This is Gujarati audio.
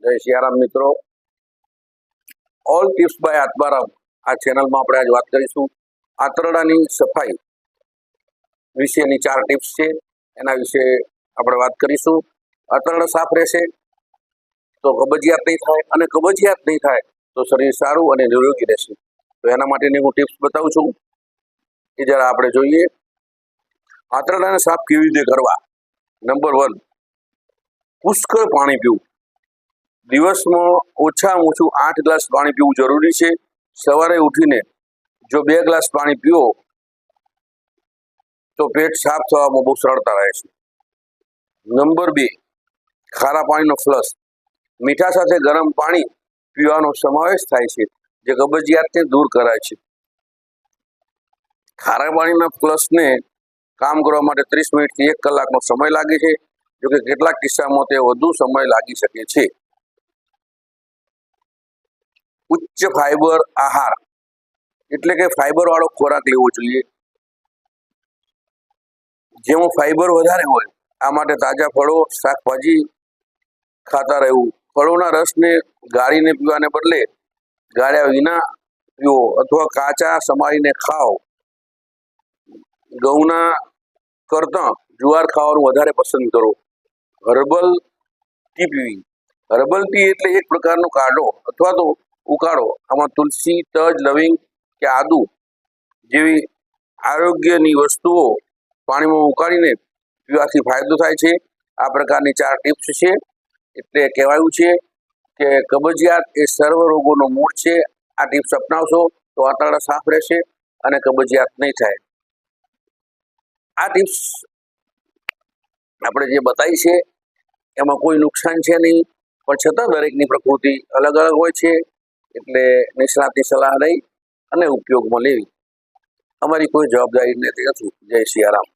જય સિયારામ મિત્રો, ઓલ ટિપ્સ બાય આત્મારામ આ ચેનલમાં આપણે આજ વાત કરીશું આંતરડાની સફાઈ વિશેની 4 ટિપ્સ છે. એના વિશે આપણે વાત કરીશું. આંતરડા સાફ રહેશે તો કબજિયાત નહીં થાય, અને કબજિયાત નહીં થાય તો શરીર સારું અને નિરોગી રહેશે. તો એના માટેની હું ટિપ્સ બતાવું છું, એ જરા આપણે જોઈએ. આંતરડાને સાફ કેવી રીતે કરવા. નંબર 1, પુષ્કળ પાણી પીવું. દિવસમાં ઓછામાં ઓછું 8 ગ્લાસ પાણી પીવું જરૂરી છે. સવારે ઉઠીને જો 2 ગ્લાસ પાણી પીવો તો પેટ સાફ થવામાં બહુ સરળતા રહે છે. નંબર 2, ખારા પાણીનો ફ્લશ. મીઠા સાથે ગરમ પાણી પીવાનો સમાવેશ થાય છે, જે કબજિયાતને દૂર કરાય છે. ખારા પાણીના ફ્લશને કામ કરવા માટે 30 મિનિટથી 1 કલાકનો સમય લાગે છે, જોકે કેટલાક કિસ્સામાં તે વધુ સમય લાગી શકે છે. ઉચ્ચ ફાઈબર આહાર એટલે કે ફાઈબર વાળો ખોરાક લેવો જોઈએ, જેમાં ફાઈબર વધારે હોય. આ માટે તાજા ફળો, શાકભાજી ખાતા રહેવું. ફળોના રસને ગાળીને પીવાને બદલે ગાળ્યા વિના પીવો અથવા કાચા સમારીને ખાઓ. ઘઉંના કરતાં જુવાર ખાવાનું વધારે પસંદ કરો. Herbal tea PV. Herbal tea એટલે એક પ્રકારનો કાઢો અથવા તો ઉકાળો. આમાં તુલસી, તજ, લવિંગ કે આદુ જેવી આરોગ્યની વસ્તુઓ પાણીમાં ઉકાળીને પીવાથી ફાયદો થાય છે. આ પ્રકારની 4 ટિપ્સ છે. એટલે કહેવાયું છે કે કબજિયાત એ સર્વ રોગોનો મૂળ છે. આ ટિપ્સ અપનાવશો તો આંતરડા સાફ રહેશે અને કબજિયાત નહીં થાય. આ ટિપ્સ આપણે જે બતાવી છે એમાં કોઈ નુકસાન છે નહીં, પણ છતાં દરેકની પ્રકૃતિ અલગ અલગ હોય છે. એટલે નિષ્ણાતની સલાહ લઈ અને ઉપયોગમાં લેવી અમારી કોઈ જવાબદારી નથી. જય સિયારામ.